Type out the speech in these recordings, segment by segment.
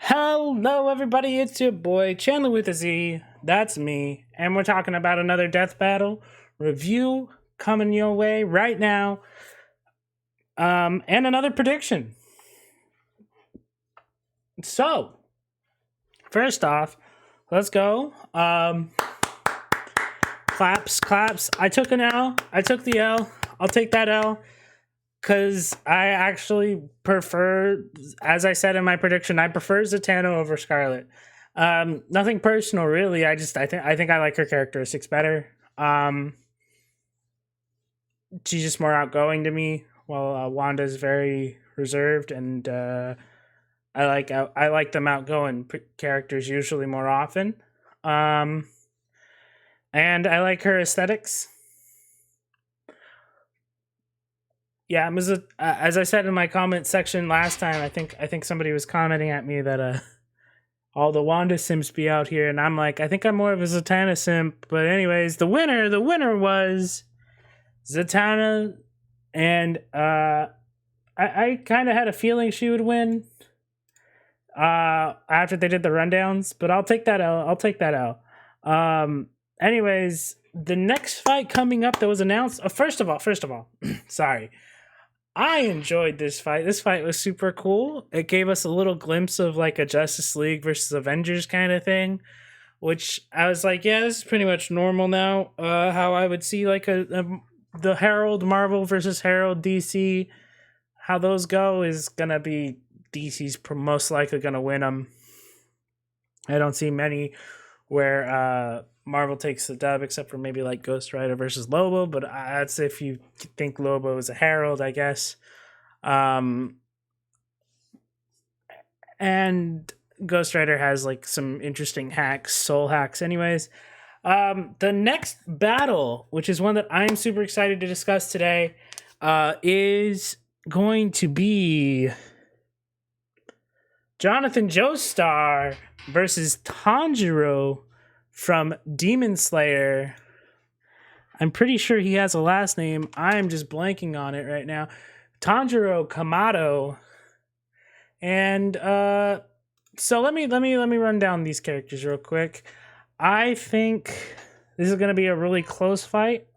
Hello, everybody. It's your boy Chandler with a Z. That's me, and we're talking about another death battle review coming your way right now, and another prediction. So, first off, let's go. Claps. I took an L. I took the L. I'll take that L. Because I actually prefer, as I said in my prediction, I prefer Zatanna over Scarlet. Nothing personal, really. I think I like her characteristics better. She's just more outgoing to me, while Wanda's very reserved, and I like them outgoing characters usually more often. And I like her aesthetics. Yeah, as I said in my comment section last time, I think somebody was commenting at me that all the Wanda simps be out here, and I'm like, I think I'm more of a Zatanna simp. But anyways, the winner was Zatanna, and I kind of had a feeling she would win after they did the rundowns, but I'll take that L. Anyways, the next fight coming up that was announced. First of all, sorry. I enjoyed this fight. This fight was super cool. It gave us a little glimpse of like a Justice League versus Avengers kind of thing, which I was like, yeah, this is pretty much normal now. How I would see like the Herald Marvel versus Herald DC, how those go is gonna be DC's most likely gonna win them. I don't see many where Marvel takes the dub, except for maybe like Ghost Rider versus Lobo, but that's if you think Lobo is a Herald, I guess. And Ghost Rider has like some interesting hacks, soul hacks. Anyways, the next battle, which is one that I'm super excited to discuss today, is going to be JOnathan JOstar versus tanJirO from Demon Slayer. I'm pretty sure he has a last name. I am just blanking on it right now. tanJirO Kamado. And so let me run down these characters real quick. I think this is going to be a really close fight,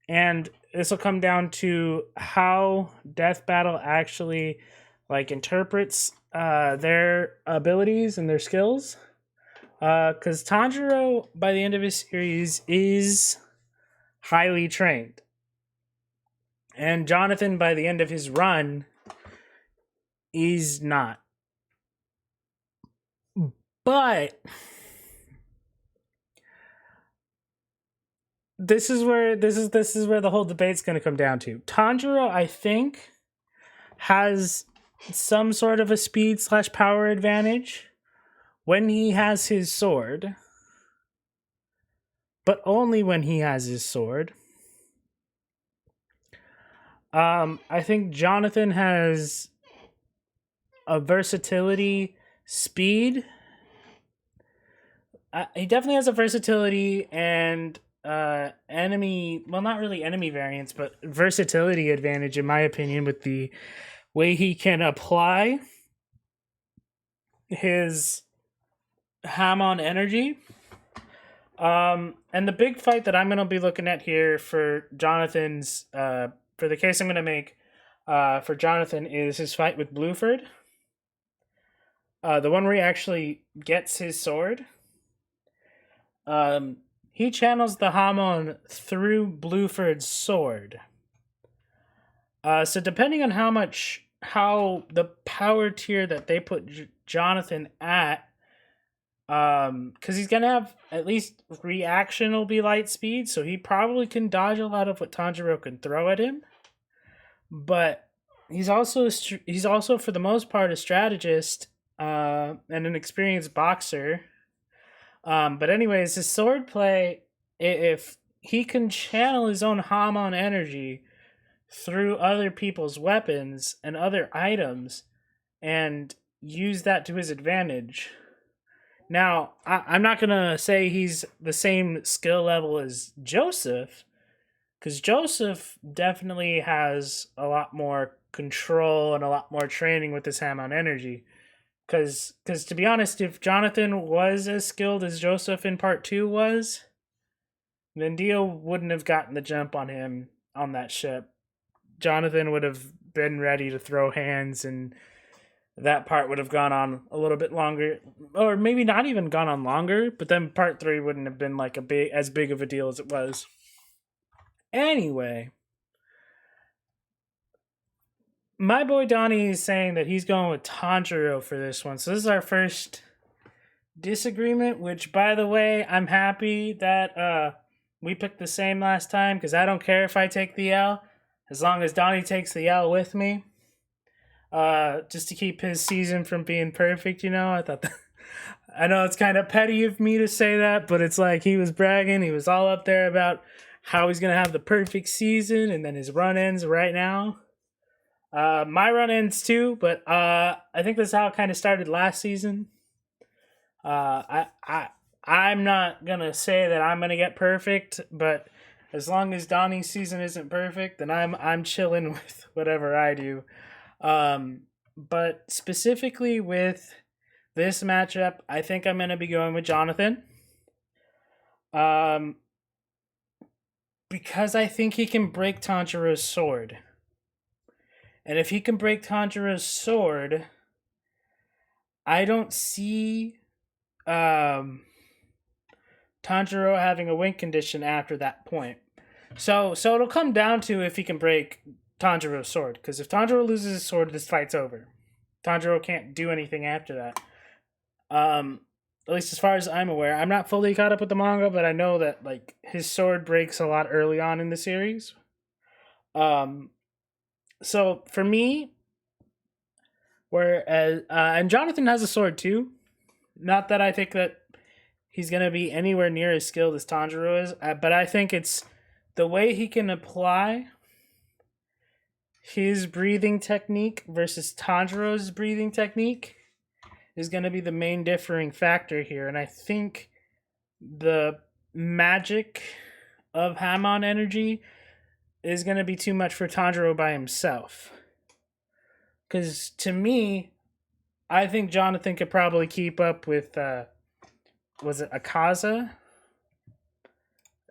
and this will come down to how Death Battle actually like interprets their abilities and their skills. Because tanJirO, by the end of his series, is highly trained. And JOnathan, by the end of his run, is not. But this is where the whole debate's going to come down to. tanJirO, I think, has some sort of a speed / power advantage when he has his sword, but only when he has his sword. I think JOnathan has a versatility, speed. He definitely has a versatility and enemy, well, not really enemy variance, but versatility advantage, in my opinion, with the way he can apply his Hamon energy. And the big fight that I'm going to be looking at here for JOnathan's, for the case I'm going to make for JOnathan, is his fight with Bluford. The one where he actually gets his sword. He channels the Hamon through Bluford's sword. So depending on how the power tier that they put JOnathan at, because he's gonna have at least reaction will be light speed, so he probably can dodge a lot of what tanJirO can throw at him. But he's also for the most part a strategist and an experienced boxer. But anyways, his sword play, if he can channel his own Hamon energy through other people's weapons and other items and use that to his advantage. Now, I'm not going to say he's the same skill level as Joseph, because Joseph definitely has a lot more control and a lot more training with his Hamon energy. Because to be honest, if Jonathan was as skilled as Joseph in part 2 was, then Dio wouldn't have gotten the jump on him on that ship. Jonathan would have been ready to throw hands, and that part would have gone on a little bit longer, or maybe not even gone on longer, but then part 3 wouldn't have been like as big of a deal as it was. Anyway, my boy Donnie is saying that he's going with tanJirO for this one. So this is our first disagreement, which, by the way, I'm happy that we picked the same last time, because I don't care if I take the L, as long as Donnie takes the L with me. Just to keep his season from being perfect, you know? I thought that... I know it's kind of petty of me to say that, but it's like he was bragging. He was all up there about how he's going to have the perfect season, and then his run-ins right now. My run-ins too, but I think this is how it kind of started last season. I'm not gonna say that I'm gonna get perfect, but as long as Donnie's season isn't perfect, then I'm chilling with whatever I do. But specifically with this matchup, I think I'm gonna be going with Jonathan. Because I think he can break tanJiRO's sword. And if he can break tanJiRO's sword, I don't see tanJiRO having a win condition after that point. So it'll come down to if he can break tanJiRO's sword. Because if tanJiRO loses his sword, this fight's over. tanJiRO can't do anything after that. At least as far as I'm aware. I'm not fully caught up with the manga, but I know that like his sword breaks a lot early on in the series. So for me, whereas and Jonathan has a sword too. Not that I think that he's gonna be anywhere near as skilled as tanJiRO is, but I think it's the way he can apply his breathing technique versus tanJiRO's breathing technique is gonna be the main differing factor here. And I think the magic of Hamon energy is going to be too much for tanJiRO by himself. Because to me, I think Jonathan could probably keep up with, was it Akaza?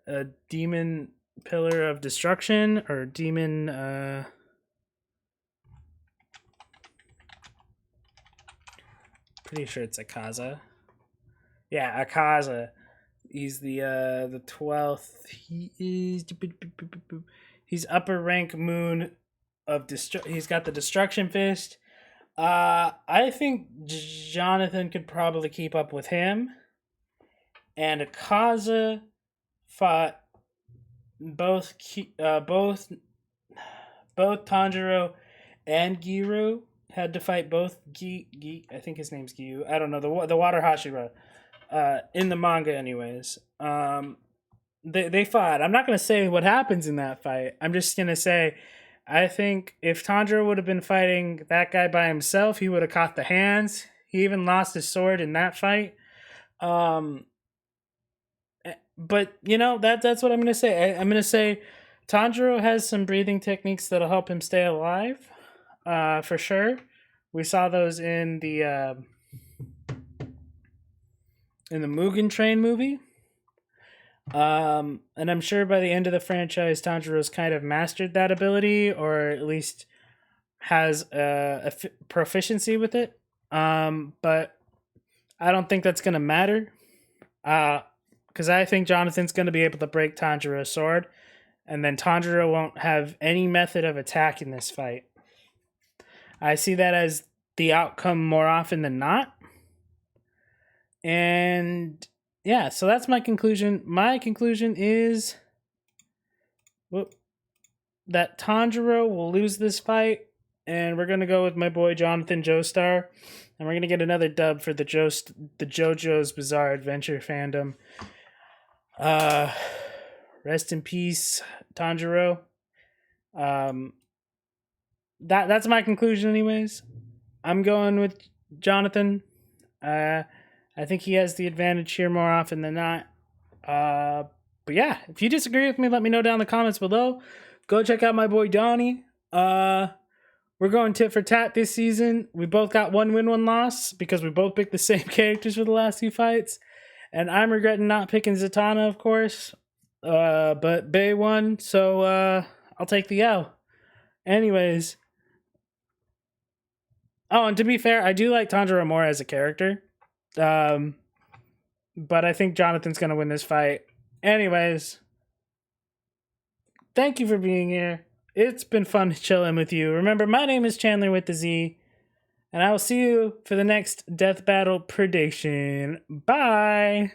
A demon pillar of destruction, or demon, pretty sure it's Akaza. Yeah, Akaza. He's the 12th. He's upper rank moon of he's got the destruction fist. I think Jonathan could probably keep up with him. And Akaza fought both tanJiRO and Giru. Had to fight both I think his name's Giyu. I don't know, the water Hashira. In the manga anyways. They fought. I'm not going to say what happens in that fight. I'm just going to say, I think if tanJiRO would have been fighting that guy by himself, he would have caught the hands. He even lost his sword in that fight. But, you know, that's what I'm going to say. I'm going to say tanJiRO has some breathing techniques that'll help him stay alive, for sure. We saw those in the Mugen Train movie. And I'm sure by the end of the franchise, tanJiRO's kind of mastered that ability, or at least has a proficiency with it. But I don't think that's going to matter. Because I think Jonathan's going to be able to break tanJiRO's sword, and then tanJiRO won't have any method of attack in this fight. I see that as the outcome more often than not. And yeah, so that's my conclusion. My conclusion is that tanJiRO will lose this fight, and we're going to go with my boy JOnathan JOstar, and we're going to get another dub for the JoJo's Bizarre Adventure fandom. Rest in peace, tanJiRO. That's my conclusion anyways. I'm going with Jonathan. I think he has the advantage here more often than not. But yeah, if you disagree with me, let me know down in the comments below. Go check out my boy Donnie. We're going tit for tat this season. We both got 1 win, 1 loss because we both picked the same characters for the last 2 fights. And I'm regretting not picking Zatanna, of course. But Bay won, so I'll take the L. Anyways. Oh, and to be fair, I do like tanJirO more as a character. But I think Jonathan's going to win this fight. Anyways. Thank you for being here. It's been fun chilling with you. Remember, my name is Chandler with the Z. And I will see you for the next death battle prediction. Bye!